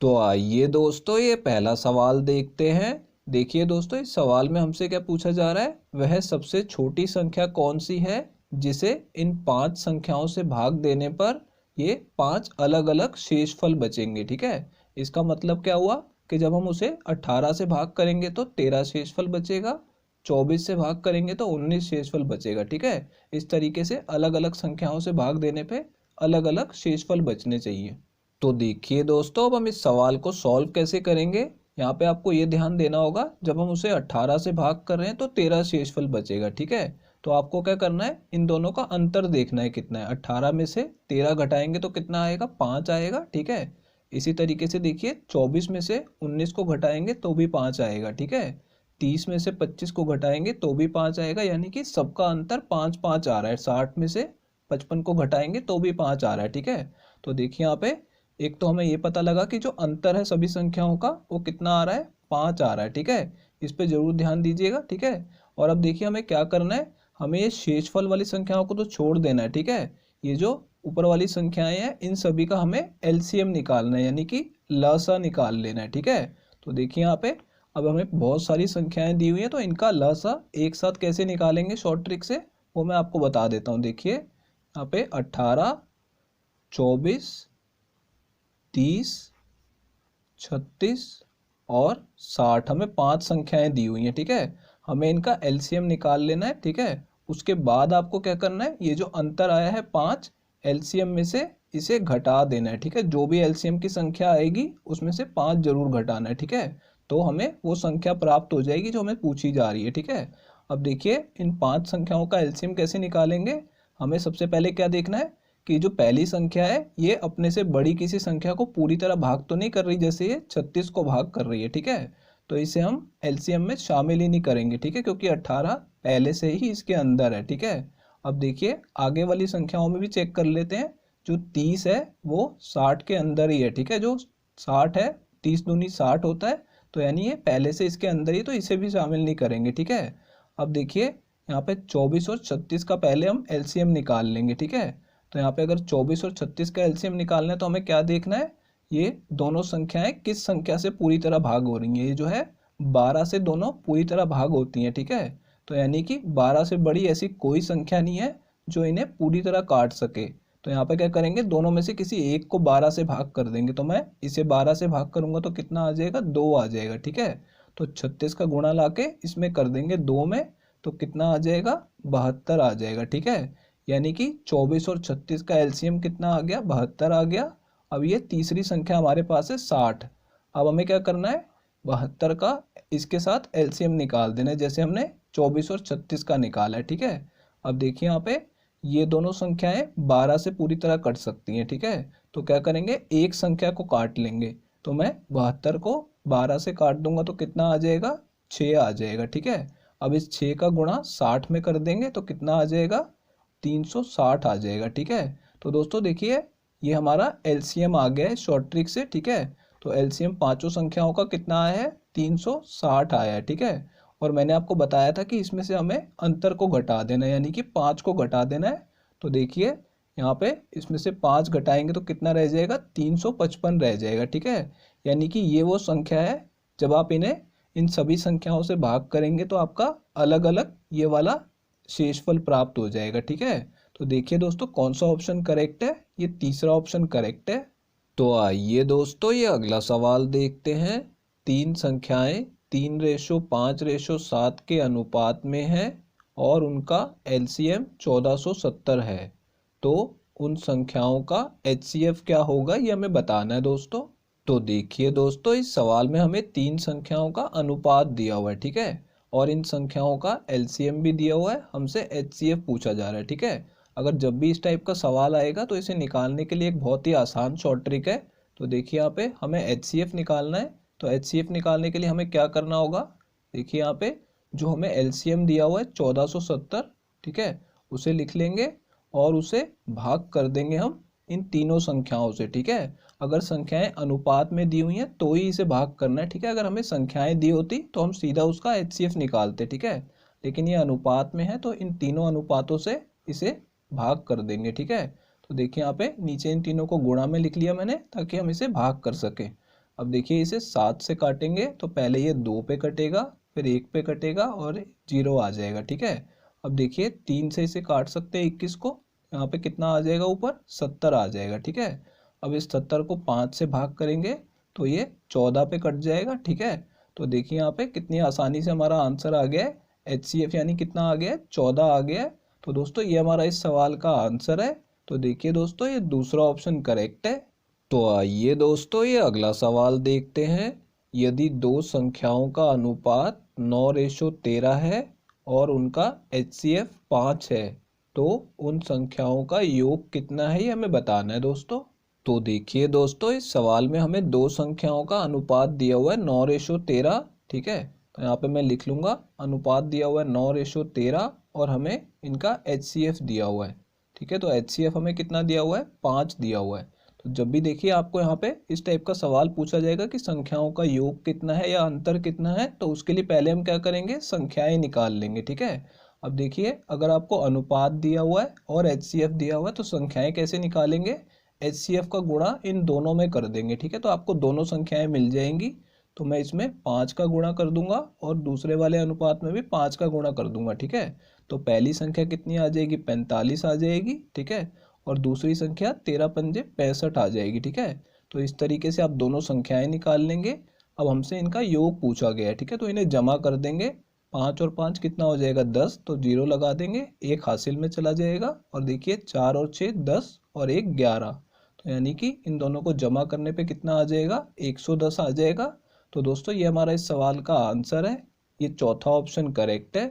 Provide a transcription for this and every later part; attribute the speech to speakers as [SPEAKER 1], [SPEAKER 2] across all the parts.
[SPEAKER 1] तो आइए दोस्तों ये पहला सवाल देखते हैं। देखिए दोस्तों, इस सवाल में हमसे क्या पूछा जा रहा है, वह सबसे छोटी संख्या कौन सी है जिसे इन 5 संख्याओं से भाग देने पर ये 5 अलग अलग शेषफल बचेंगे। ठीक है, इसका मतलब क्या हुआ कि जब हम उसे 18 से भाग करेंगे तो 13 शेषफल बचेगा, 24 से भाग करेंगे तो 19 शेषफल बचेगा। ठीक है, इस तरीके से अलग अलग संख्याओं से भाग देने पे अलग अलग शेषफल बचने चाहिए। तो देखिए दोस्तों, अब हम इस सवाल को सॉल्व कैसे करेंगे। यहाँ पे आपको ये ध्यान देना होगा, जब हम उसे 18 से भाग कर रहे हैं तो 13 शेषफल बचेगा। ठीक है, तो आपको क्या करना है, इन दोनों का अंतर देखना है कितना है। 18 में से 13 घटाएंगे तो कितना आएगा, 5 आएगा। ठीक है, इसी तरीके से देखिए 24 में से 19 को घटाएंगे तो भी 5 आएगा। ठीक है, 30 में से 25 को घटाएंगे तो भी 5 आएगा, यानी कि सबका अंतर 5 5 आ रहा है। 60 में से 55 को घटाएंगे तो भी 5 आ रहा है। ठीक है, तो देखिए यहाँ पे एक तो हमें ये पता लगा कि जो अंतर है सभी संख्याओं का वो कितना आ रहा है, 5 आ रहा है। ठीक है, इस पे जरूर ध्यान दीजिएगा। ठीक है, और अब देखिए हमें क्या करना है, हमें ये शेषफल वाली संख्याओं को तो छोड़ देना है। ठीक है, ये जो ऊपर वाली संख्याएं हैं इन सभी का हमें एलसीएम निकालना है, यानी कि लसा निकाल लेना है। ठीक है, तो देखिए यहाँ पे अब हमें बहुत सारी संख्याएं दी हुई है, तो इनका लसा एक साथ कैसे निकालेंगे शॉर्ट ट्रिक से, वो मैं आपको बता देता हूँ। देखिए यहाँ पे 18, 24, 30, 36 और 60 हमें 5 संख्याएं दी हुई हैं। ठीक है, हमें इनका एलसीएम निकाल लेना है। ठीक है, उसके बाद आपको क्या करना है, ये जो अंतर आया है 5, एलसीएम में से इसे घटा देना है। ठीक है, जो भी एलसीएम की संख्या आएगी उसमें से 5 जरूर घटाना है। ठीक है, तो हमें वो संख्या प्राप्त हो जाएगी जो हमें पूछी जा रही है। ठीक है, अब देखिए इन 5 संख्याओं का एलसीएम कैसे निकालेंगे। हमें सबसे पहले क्या देखना है कि जो पहली संख्या है ये अपने से बड़ी किसी संख्या को पूरी तरह भाग तो नहीं कर रही, जैसे ये 36 को भाग कर रही है। ठीक है, तो इसे हम एलसीएम में शामिल ही नहीं करेंगे। ठीक है, क्योंकि 18 पहले से ही इसके अंदर है। ठीक है, अब देखिए आगे वाली संख्याओं में भी चेक कर लेते हैं। जो 30 है वो 60 के अंदर ही है। ठीक है, जो 60 है, 30 दूनी 60 होता है, तो यानी ये पहले से इसके अंदर ही, तो इसे भी शामिल नहीं करेंगे। ठीक है, अब देखिए यहाँ पे 24 और 36 का पहले हम एलसीएम निकाल लेंगे। ठीक है, तो यहाँ पे अगर 24 और 36 का एलसीएम निकालना है तो हमें क्या देखना है, ये दोनों संख्याएं किस संख्या से पूरी तरह भाग हो रही हैं। ये जो है 12 से दोनों पूरी तरह भाग होती हैं। ठीक है, तो यानी कि 12 से बड़ी ऐसी कोई संख्या नहीं है जो इन्हें पूरी तरह काट सके। तो यहाँ पे क्या करेंगे, दोनों में से किसी एक को 12 से भाग कर देंगे। तो मैं इसे 12 से भाग करूंगा तो कितना आ जाएगा, 2 आ जाएगा। ठीक है, तो 36 का गुणा लाके इसमें कर देंगे 2 में, तो कितना आ जाएगा, 72 आ जाएगा। ठीक है, यानी कि 24 और 36 का एलसीएम कितना आ गया, 72 आ गया। अब ये तीसरी संख्या हमारे पास है 60। अब हमें क्या करना है, 72 का इसके साथ एलसीएम निकाल देना है, जैसे हमने 24 और 36 का निकाला है। ठीक है, अब देखिए यहाँ पे ये दोनों संख्याएं 12 से पूरी तरह कट सकती हैं। ठीक है, तो क्या करेंगे, एक संख्या को काट लेंगे। तो मैं 72 को 12 से काट दूंगा तो कितना आ जाएगा, 6 आ जाएगा। ठीक है, अब इस 6 का गुणा 60 में कर देंगे तो कितना आ जाएगा, 360 आ जाएगा। ठीक है, तो दोस्तों देखिए ये हमारा एलसीएम आ गया है शॉर्ट ट्रिक से। ठीक है, तो एलसीएम पांचों संख्याओं का कितना आया है, 360 आया है। ठीक है, और मैंने आपको बताया था कि इसमें से हमें अंतर को घटा देना है, यानी कि 5 को घटा देना है। तो देखिए यहाँ पे इसमें से 5 घटाएंगे तो कितना रह जाएगा, 355 रह जाएगा। ठीक है, यानी कि ये वो संख्या है, जब आप इन्हें इन सभी संख्याओं से भाग करेंगे तो आपका अलग अलग ये वाला शेषफल प्राप्त हो जाएगा। ठीक है, तो देखिए दोस्तों कौन सा ऑप्शन करेक्ट है, ये तीसरा ऑप्शन करेक्ट है। तो आइए दोस्तों ये अगला सवाल देखते हैं। तीन संख्याएं 3:5:7 के अनुपात में है और उनका एलसीएम 1470 है, तो उन संख्याओं का एचसीएफ क्या होगा ये हमें बताना है दोस्तों। तो देखिए दोस्तों, इस सवाल में हमें तीन संख्याओं का अनुपात दिया हुआ है। ठीक है, और इन संख्याओं का एलसीएम भी दिया हुआ है, हमसे एचसीएफ पूछा जा रहा है। ठीक है, अगर जब भी इस टाइप का सवाल आएगा तो इसे निकालने के लिए एक बहुत ही आसान शॉर्ट ट्रिक है। तो देखिए यहाँ पे हमें एचसीएफ निकालना है, तो एचसीएफ निकालने के लिए हमें क्या करना होगा, देखिए यहाँ पे जो हमें एलसीएम दिया हुआ है 1470, ठीक है, उसे लिख लेंगे और उसे भाग कर देंगे हम इन तीनों संख्याओं से। ठीक है, अगर संख्याएं अनुपात में दी हुई हैं तो ही इसे भाग करना है। ठीक है, अगर हमें संख्याएं दी होती तो हम सीधा उसका एचसीएफ निकालते। ठीक है, लेकिन ये अनुपात में है तो इन तीनों अनुपातों से इसे भाग कर देंगे। ठीक है, तो देखिए यहाँ पे नीचे इन तीनों को गुणा में लिख लिया मैंने ताकि हम इसे भाग कर सके। अब देखिए इसे 7 से काटेंगे तो पहले ये 2 पे कटेगा, फिर 1 पे कटेगा और 0 आ जाएगा, ठीक है। अब देखिए 3 से इसे काट सकते हैं 21 को, यहाँ पे कितना आ जाएगा ऊपर 70 आ जाएगा, ठीक है। अब इस 70 को 5 से भाग करेंगे तो ये 14 पे कट जाएगा, ठीक है। तो देखिए यहाँ पे कितनी आसानी से हमारा आंसर आ गया है, HCF यानी कितना आ गया है 14 आ गया है। तो दोस्तों ये हमारा इस सवाल का आंसर है। तो देखिए दोस्तों ये दूसरा ऑप्शन करेक्ट है। तो आइए दोस्तों ये अगला सवाल देखते हैं। यदि दो संख्याओं का अनुपात 9:13 है और उनका HCF 5 है तो उन संख्याओं का योग कितना है ये हमें बताना है दोस्तों। तो देखिए दोस्तों इस सवाल में हमें दो संख्याओं का अनुपात दिया हुआ है 9:13, ठीक है। तो यहाँ पे मैं लिख लूंगा अनुपात दिया हुआ है 9:13 और हमें इनका HCF दिया हुआ है, ठीक है। तो HCF हमें कितना दिया हुआ है 5 दिया हुआ है। तो जब भी देखिए आपको यहाँ पे इस टाइप का सवाल पूछा जाएगा कि संख्याओं का योग कितना है या अंतर कितना है, तो उसके लिए पहले हम क्या करेंगे संख्याएं निकाल लेंगे, ठीक है। अब देखिए अगर आपको अनुपात दिया हुआ है और HCF दिया हुआ है तो संख्याएं कैसे निकालेंगे, HCF का गुणा इन दोनों में कर देंगे, ठीक है। तो आपको दोनों संख्याएं मिल जाएंगी। तो मैं इसमें 5 का गुणा कर दूंगा और दूसरे वाले अनुपात में भी 5 का गुणा कर दूंगा, ठीक है। तो पहली संख्या कितनी आ जाएगी 45 आ जाएगी, ठीक है। और दूसरी संख्या 13 पंजे 65 आ जाएगी, ठीक है। तो इस तरीके से आप दोनों संख्याएं निकाल लेंगे। अब हमसे इनका योग पूछा गया है, ठीक है। तो इन्हें जमा कर देंगे, 5 और 5 कितना हो जाएगा 10, तो 0 लगा देंगे, एक हासिल में चला जाएगा। और देखिए 4 और 6 10 और 1 11, तो यानी कि इन दोनों को जमा करने पे कितना आ जाएगा 110 आ जाएगा। तो दोस्तों ये हमारा इस सवाल का आंसर है, ये चौथा ऑप्शन करेक्ट है।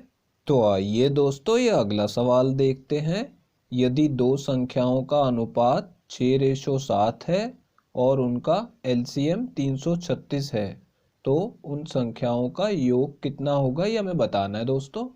[SPEAKER 1] तो आइए दोस्तों ये अगला सवाल देखते हैं। यदि दो संख्याओं का अनुपात 6:7 है और उनका LCM 336 है तो उन संख्याओं का योग कितना होगा ये हमें बताना है दोस्तों।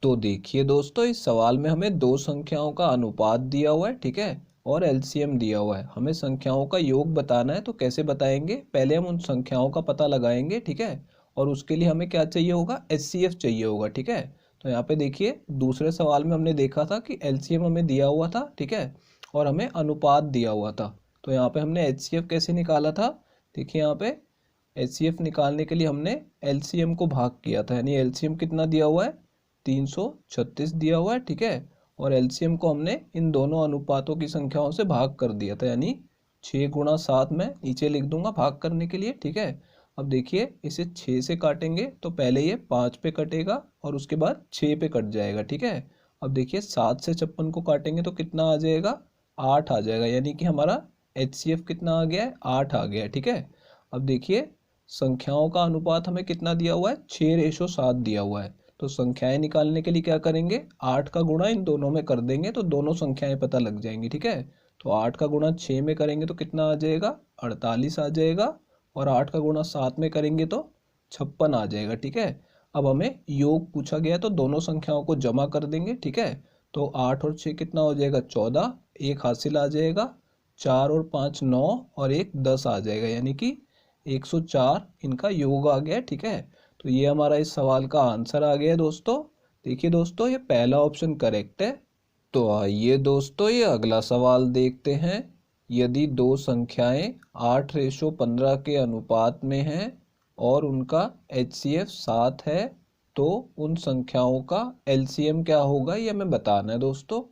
[SPEAKER 1] तो देखिए दोस्तों इस सवाल में हमें दो संख्याओं का अनुपात दिया हुआ है, ठीक है, और LCM दिया हुआ है। हमें संख्याओं का योग बताना है, तो कैसे बताएंगे, पहले हम उन संख्याओं का पता लगाएंगे, ठीक है। और उसके लिए हमें क्या चाहिए होगा HCF चाहिए होगा, ठीक है। तो यहाँ पे देखिए दूसरे सवाल में हमने देखा था कि LCM हमें दिया हुआ था, ठीक है, और हमें अनुपात दिया हुआ था। तो यहाँ पे हमने HCF कैसे निकाला था, देखिए यहाँ पे HCF निकालने के लिए हमने LCM को भाग किया था, यानी LCM कितना दिया हुआ है 336 दिया हुआ है, ठीक है। और LCM को हमने इन दोनों अनुपातों की संख्याओं से भाग कर दिया था, यानी 6 गुणा 7 में नीचे लिख दूंगा भाग करने के लिए, ठीक है। अब देखिए इसे 6 से काटेंगे तो पहले ये 5 पे कटेगा और उसके बाद 6 पे कट जाएगा, ठीक है। अब देखिए 7 से 56 को काटेंगे तो कितना आ जाएगा 8 आ जाएगा, यानी कि हमारा HCF कितना आ गया है 8 आ गया है, ठीक है। अब देखिए संख्याओं का अनुपात हमें कितना दिया हुआ है 6:7 दिया हुआ है। तो संख्याएं निकालने के लिए क्या करेंगे 8 का गुणा इन दोनों में कर देंगे तो दोनों संख्याएं पता लग जाएंगी, ठीक है। तो 8 का गुणा 6 में करेंगे तो कितना आ जाएगा 48 आ जाएगा। और 8 का गुणा 7 में करेंगे तो 56 आ जाएगा, ठीक है। अब हमें योग पूछा गया है तो दोनों संख्याओं को जमा कर देंगे, ठीक है। तो 8 और 6 कितना हो जाएगा 14, एक हासिल आ जाएगा, 4 और 5 9 और एक 10 आ जाएगा, यानी कि 104 इनका योग आ गया, ठीक है। तो ये हमारा इस सवाल का आंसर आ गया दोस्तों। देखिए दोस्तों ये पहला ऑप्शन करेक्ट है। तो आइए दोस्तों ये अगला सवाल देखते हैं। यदि दो संख्याएं 8:15 के अनुपात में हैं और उनका HCF 7 है तो उन संख्याओं का LCM क्या होगा ये हमें बताना है दोस्तों।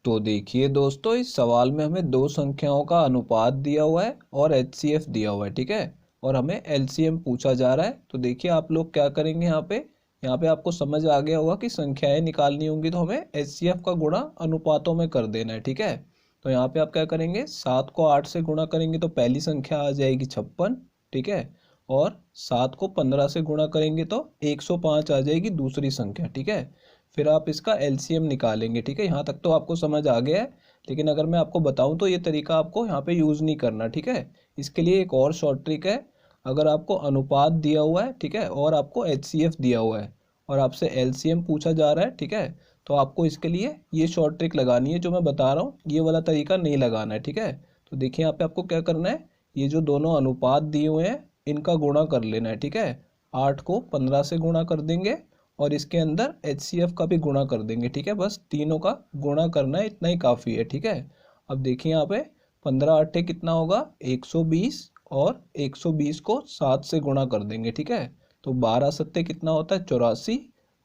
[SPEAKER 1] तो देखिए दोस्तों इस सवाल में हमें दो संख्याओं का अनुपात दिया हुआ है और HCF दिया हुआ है, ठीक है। और हमें LCM पूछा जा रहा है। तो देखिए आप लोग क्या करेंगे, यहाँ पे आपको समझ आ गया होगा कि संख्याएं निकालनी होंगी तो हमें HCF का गुणा अनुपातों में कर देना है, ठीक है। तो यहाँ पे आप क्या करेंगे 7 को 8 से गुणा करेंगे तो पहली संख्या आ जाएगी 56, ठीक है। और 7 को 15 से गुणा करेंगे तो 105 आ जाएगी दूसरी संख्या, ठीक है। फिर आप इसका LCM निकालेंगे, ठीक है। यहाँ तक तो आपको समझ आ गया है, लेकिन अगर मैं आपको बताऊं तो ये तरीका आपको यहाँ पे यूज़ नहीं करना, ठीक है। इसके लिए एक और शॉर्ट ट्रिक है। अगर आपको अनुपात दिया हुआ है, ठीक है, और आपको HCF दिया हुआ है और आपसे LCM पूछा जा रहा है, ठीक है, तो आपको इसके लिए ये शॉर्ट ट्रिक लगानी है जो मैं बता रहा हूँ, ये वाला तरीका नहीं लगाना है, ठीक है। तो देखिए यहाँ पे आपको क्या करना है, ये जो दोनों अनुपात दिए हुए हैं इनका गुणा कर लेना है, ठीक है। 8 को 15 से गुणा कर देंगे और इसके अंदर HCF का भी गुणा कर देंगे, ठीक है। बस तीनों का गुणा करना है, इतना ही काफ़ी है, ठीक है। अब देखिए यहाँ पे 15 8 कितना होगा 120 और 120 को 7 से गुणा कर देंगे, ठीक है। तो 12 सत्ते कितना होता है 84।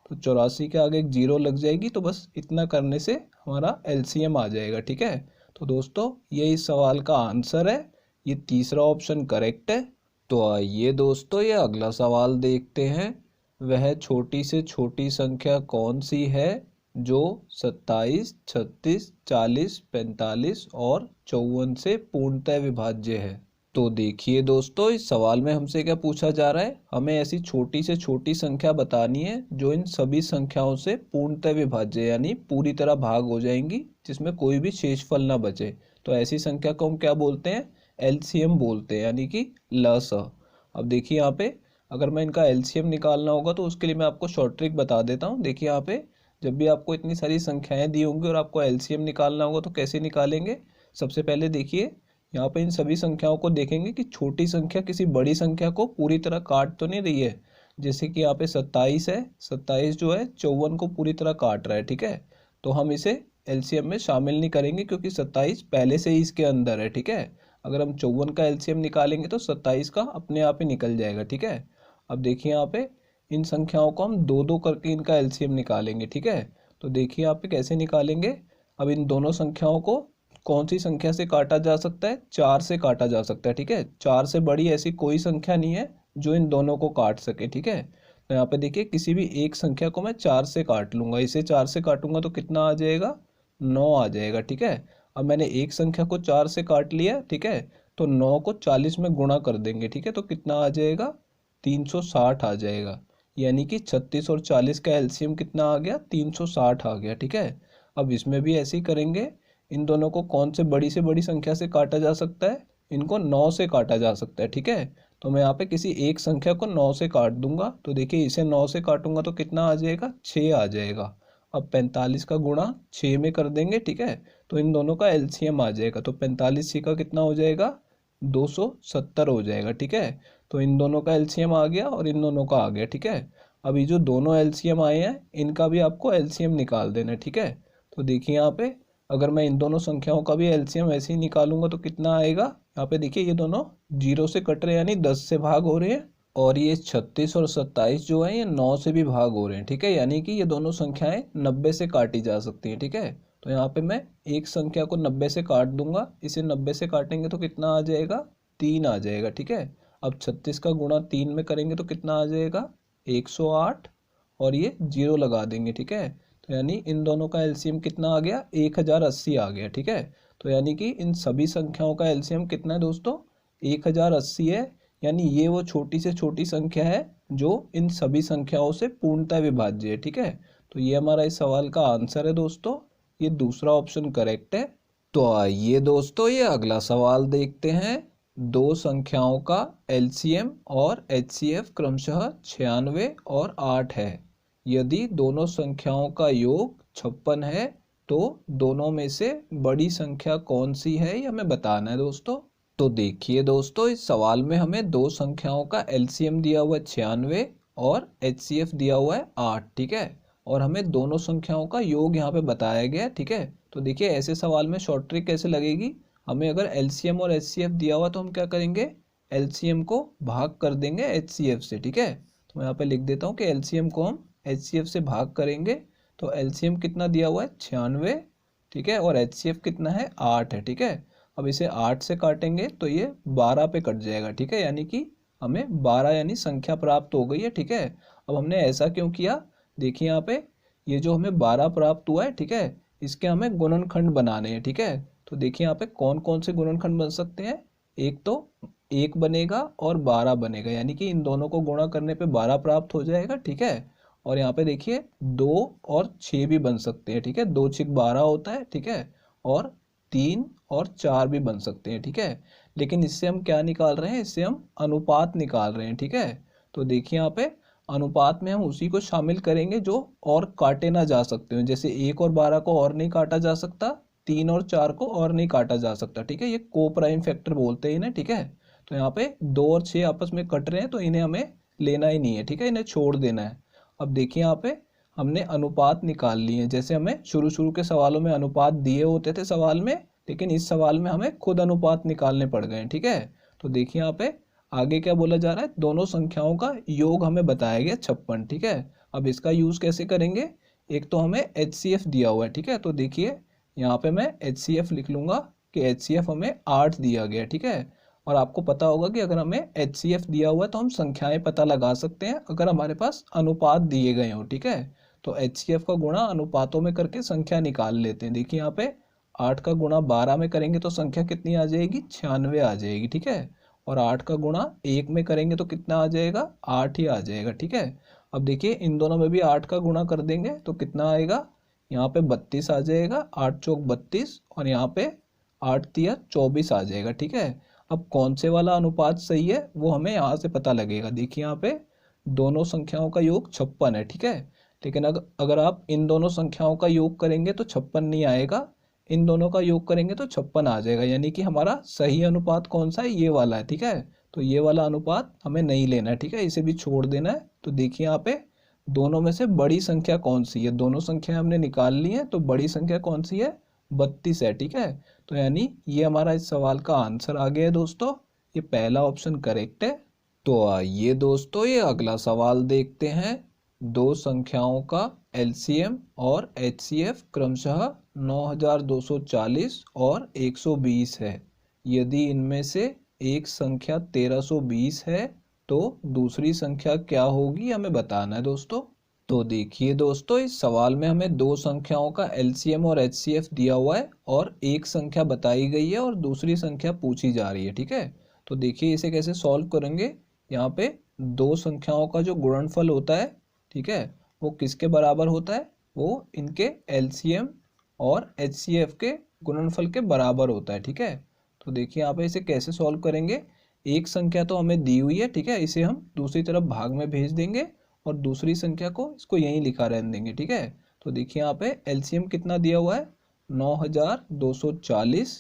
[SPEAKER 1] तो 84 के आगे एक जीरो लग जाएगी, तो बस इतना करने से हमारा एलसीएम आ जाएगा, ठीक है। तो दोस्तों ये इस सवाल का आंसर है, ये तीसरा ऑप्शन करेक्ट है। तो आइए दोस्तों ये अगला सवाल देखते हैं। वह छोटी से छोटी संख्या कौन सी है जो 27, 36, 40, 45 और 54 से पूर्णतः विभाज्य है। तो देखिए दोस्तों इस सवाल में हमसे क्या पूछा जा रहा है, हमें ऐसी छोटी से छोटी संख्या बतानी है जो इन सभी संख्याओं से पूर्णतः विभाज्य यानी पूरी तरह भाग हो जाएंगी, जिसमें कोई भी शेषफल ना बचे। तो ऐसी संख्या को हम क्या बोलते हैं, एलसीएम बोलते हैं, यानी कि लसा। अब देखिए यहाँ पे अगर मैं इनका एलसीएम निकालना होगा तो उसके लिए मैं आपको शॉर्ट ट्रिक बता देता हूँ। देखिए यहाँ पे जब भी आपको इतनी सारी संख्याएं दी होंगी और आपको एलसीएम निकालना होगा तो कैसे निकालेंगे। सबसे पहले देखिए यहाँ पे इन सभी संख्याओं को देखेंगे कि छोटी संख्या किसी बड़ी संख्या को पूरी तरह काट तो नहीं रही है। जैसे कि यहाँ पे 27 है, 27 जो है 54 को पूरी तरह काट रहा है, ठीक है। तो हम इसे एलसीएम में शामिल नहीं करेंगे क्योंकि 27 पहले से ही इसके अंदर है, ठीक है। अगर हम 54 का एलसीएम निकालेंगे तो 27 का अपने आप ही निकल जाएगा, ठीक है। अब देखिए यहाँ पे इन संख्याओं को हम दो दो करके इनका एलसीएम निकालेंगे, ठीक है। तो देखिए यहाँ पे कैसे निकालेंगे। अब इन दोनों संख्याओं को कौन सी संख्या से काटा जा सकता है, 4 से काटा जा सकता है, ठीक है। 4 से बड़ी ऐसी कोई संख्या नहीं है जो इन दोनों को काट सके, ठीक है। तो यहाँ पे देखिए किसी भी एक संख्या को मैं 4 से काट लूंगा, इसे 4 से काटूंगा तो कितना आ जाएगा, 9 आ जाएगा, ठीक है। अब मैंने एक संख्या को 4 से काट लिया, ठीक है। तो 9 को 40 में गुणा कर देंगे, ठीक है। तो कितना आ जाएगा, 360 आ जाएगा। यानी कि 36 और 40 का एलसीएम कितना आ गया, 360 आ गया, ठीक है। अब इसमें भी ऐसे ही करेंगे। इन दोनों को कौन से बड़ी संख्या से काटा जा सकता है, इनको 9 से काटा जा सकता है, ठीक है। तो मैं यहाँ पे किसी एक संख्या को 9 से काट दूंगा। तो देखिए इसे 9 से काटूंगा तो कितना आ जाएगा, 6 आ जाएगा। अब 45 का गुणा 6 में कर देंगे, ठीक है। तो इन दोनों का एलसीएम आ जाएगा। तो 45 का कितना हो जाएगा, 270 हो जाएगा, ठीक है। तो इन दोनों का एलसीएम आ गया और इन दोनों का आ गया, ठीक है। अभी जो दोनों एलसीएम आए हैं इनका भी आपको एलसीएम निकाल देना है, ठीक है। तो देखिए यहाँ पे अगर मैं इन दोनों संख्याओं का भी एलसीएम ऐसे ही निकालूंगा तो कितना आएगा। यहाँ पे देखिए ये दोनों जीरो से कट रहे हैं यानी 10 से भाग हो रहे हैं, और ये 36 और 27 जो है ये 9 से भी भाग हो रहे हैं, ठीक है। यानी कि ये दोनों संख्याएं 90 से काटी जा सकती हैं, ठीक है। तो यहाँ पे मैं एक संख्या को 90 से काट दूंगा, इसे 90 से काटेंगे तो कितना आ जाएगा, 3 आ जाएगा, ठीक है। अब 36 का गुणा 3 में करेंगे तो कितना आ जाएगा, 108, और ये जीरो लगा देंगे, ठीक है। तो यानी इन दोनों का एलसीएम कितना आ गया, 1080 आ गया, ठीक है। तो यानी कि इन सभी संख्याओं का एलसीएम कितना है दोस्तों, 1080 है। यानी ये वो छोटी से छोटी संख्या है जो इन सभी संख्याओं से पूर्णतः विभाज्य है, ठीक है। तो ये हमारा इस सवाल का आंसर है दोस्तों, ये दूसरा ऑप्शन करेक्ट है। तो आइए दोस्तों ये अगला सवाल देखते हैं। दो संख्याओं का एलसीएम और एचसीएफ क्रमशः 96 और 8 है। यदि दोनों संख्याओं का योग 56 है तो दोनों में से बड़ी संख्या कौन सी है ये हमें बताना है दोस्तों। तो देखिए दोस्तों इस सवाल में हमें दो संख्याओं का एलसीएम दिया हुआ है 96 और एचसीएफ दिया हुआ है 8, ठीक है। और हमें दोनों संख्याओं का योग यहाँ पे बताया गया है, ठीक है। तो देखिए ऐसे सवाल में शॉर्ट ट्रिक कैसे लगेगी, हमें अगर एलसीएम और एचसीएफ दिया हुआ तो हम क्या करेंगे, एलसीएम को भाग कर देंगे एचसीएफ से, ठीक है। तो मैं यहाँ पे लिख देता हूँ कि एलसीएम को हम एचसीएफ से भाग करेंगे। तो एलसीएम कितना दिया हुआ है 96, ठीक है, और एचसीएफ कितना है 8 है, ठीक है। अब इसे 8 से काटेंगे तो ये 12 पे कट जाएगा, ठीक है। यानी कि हमें 12 यानी संख्या प्राप्त हो गई है, ठीक है। अब हमने ऐसा क्यों किया, देखिए यहाँ पे ये जो हमें 12 प्राप्त हुआ है, ठीक है, इसके हमें गुणनखंड बनाने हैं, ठीक है। तो देखिए यहाँ पे कौन कौन से गुणनखंड बन सकते हैं, एक तो 1 बनेगा और 12 बनेगा, यानी कि इन दोनों को गुणा करने पे 12 प्राप्त हो जाएगा, ठीक है। और यहाँ पे देखिए 2 और 6 भी बन सकते हैं, ठीक है, 2 6 12 होता है, ठीक है। और 3 और 4 भी बन सकते हैं, ठीक है। लेकिन इससे हम क्या निकाल रहे हैं, इससे हम अनुपात निकाल रहे हैं, ठीक है। तो देखिए यहाँ पे अनुपात में हम उसी को शामिल करेंगे जो और काटे ना जा सकते हो, जैसे 1 और 12 को और नहीं काटा जा सकता, 3 और 4 को और नहीं काटा जा सकता, ठीक है। ये को प्राइम फैक्टर बोलते हैं इन्हें, ठीक है। तो यहाँ पे 2 और 6 आपस में कट रहे हैं तो इन्हें हमें लेना ही नहीं है, ठीक है, इन्हें छोड़ देना है। अब देखिए यहाँ पे हमने अनुपात निकाल लिए हैं, जैसे हमें शुरू के सवालों में अनुपात दिए होते थे सवाल में, लेकिन इस सवाल में हमें खुद अनुपात निकालने पड़ गए हैं, ठीक है। तो देखिए यहाँ पे आगे क्या बोला जा रहा है, दोनों संख्याओं का योग हमें बताया गया 56, ठीक है। अब इसका यूज कैसे करेंगे, एक तो हमें HCF दिया हुआ है, ठीक है। तो देखिए यहाँ पे मैं HCF लिख लूंगा कि HCF हमें 8 दिया गया, ठीक है। और आपको पता होगा कि अगर हमें HCF दिया हुआ है तो हम संख्याएं पता लगा सकते हैं अगर हमारे पास अनुपात दिए गए हो, ठीक है। तो HCF का गुणा अनुपातों में करके संख्या निकाल लेते हैं। देखिए यहाँ पे 8 का गुणा 12 में करेंगे तो संख्या कितनी आ जाएगी, 96 आ जाएगी, ठीक है। और 8 का गुणा 1 में करेंगे तो कितना आ जाएगा, 8 ही आ जाएगा, ठीक है। अब देखिए इन दोनों में भी 8 का गुणा कर देंगे तो कितना आएगा, यहाँ पे 32 आ जाएगा, 8 चौक 32, और यहाँ पे 8 तिया 24 आ जाएगा, ठीक है। अब कौन से वाला अनुपात सही है वो हमें यहाँ से पता लगेगा। देखिए यहाँ पे दोनों संख्याओं का योग 56 है, ठीक है। लेकिन अगर आप इन दोनों संख्याओं का योग करेंगे तो 56 नहीं आएगा, इन दोनों का योग करेंगे तो 56 आ जाएगा। यानी कि हमारा सही अनुपात कौन सा है, ये वाला है, ठीक है। तो ये वाला अनुपात हमें नहीं लेना है, ठीक है, इसे भी छोड़ देना है। तो देखिए यहाँ पे दोनों में से बड़ी संख्या कौन सी है, दोनों संख्या हमने निकाल ली है, तो बड़ी संख्या कौन सी है, 32 है, ठीक है। तो यानी ये हमारा इस सवाल का आंसर आ गया है दोस्तों, ये पहला ऑप्शन करेक्ट है। तो आइए दोस्तों ये अगला सवाल देखते हैं। दो संख्याओं का LCM और HCF क्रमशः 9240 और 120 है। यदि इनमें से एक संख्या 1320 है तो दूसरी संख्या क्या होगी, हमें बताना है दोस्तों। तो देखिए दोस्तों इस सवाल में हमें दो संख्याओं का LCM और HCF दिया हुआ है और एक संख्या बताई गई है और दूसरी संख्या पूछी जा रही है, ठीक है। तो देखिए इसे कैसे सॉल्व करेंगे, यहाँ पे दो संख्याओं का जो गुणनफल होता है, ठीक है, वो किसके बराबर होता है, वो इनके LCM और HCF के गुणनफल के बराबर होता है, ठीक है। तो देखिए यहाँ पे इसे कैसे सॉल्व करेंगे, एक संख्या तो हमें दी हुई है, ठीक है, इसे हम दूसरी तरफ भाग में भेज देंगे और दूसरी संख्या को इसको यहीं लिखा रहने देंगे, ठीक है। तो देखिए यहाँ पे LCM कितना दिया हुआ है, 9240,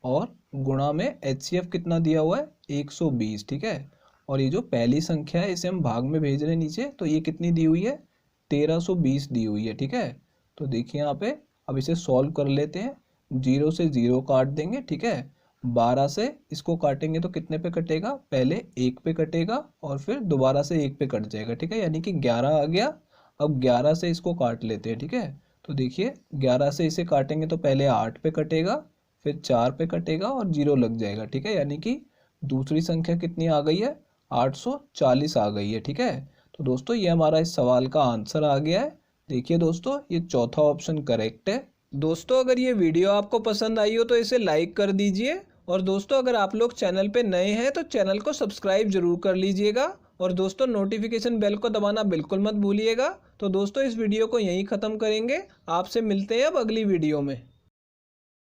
[SPEAKER 1] और गुणा में HCF कितना दिया हुआ है, 120, ठीक है। और ये जो पहली संख्या है इसे हम भाग में भेज रहे हैं नीचे, तो ये कितनी दी हुई है, 1320 दी हुई है, ठीक है। तो देखिए यहाँ पे अब इसे सॉल्व कर लेते हैं, 0 से 0 काट देंगे, ठीक है। 12 से इसको काटेंगे तो कितने पे कटेगा, पहले 1 पे कटेगा और फिर दोबारा से 1 पे कट जाएगा, ठीक है, यानी कि 11 आ गया। अब 11 से इसको काट लेते हैं, ठीक है। तो देखिए 11 से इसे काटेंगे तो पहले 8 पे कटेगा, फिर 4 पे कटेगा और 0 लग जाएगा, ठीक है। यानी कि दूसरी संख्या कितनी आ गई है, 840 आ गई है, ठीक है। तो दोस्तों ये हमारा इस सवाल का आंसर आ गया है। देखिए दोस्तों ये चौथा ऑप्शन करेक्ट है। दोस्तों अगर ये वीडियो आपको पसंद आई हो तो इसे लाइक कर दीजिए, और दोस्तों अगर आप लोग चैनल पे नए हैं तो चैनल को सब्सक्राइब जरूर कर लीजिएगा, और दोस्तों नोटिफिकेशन बेल को दबाना बिल्कुल मत भूलिएगा। तो दोस्तों इस वीडियो को यहीं ख़त्म करेंगे, आपसे मिलते हैं अब अगली वीडियो में।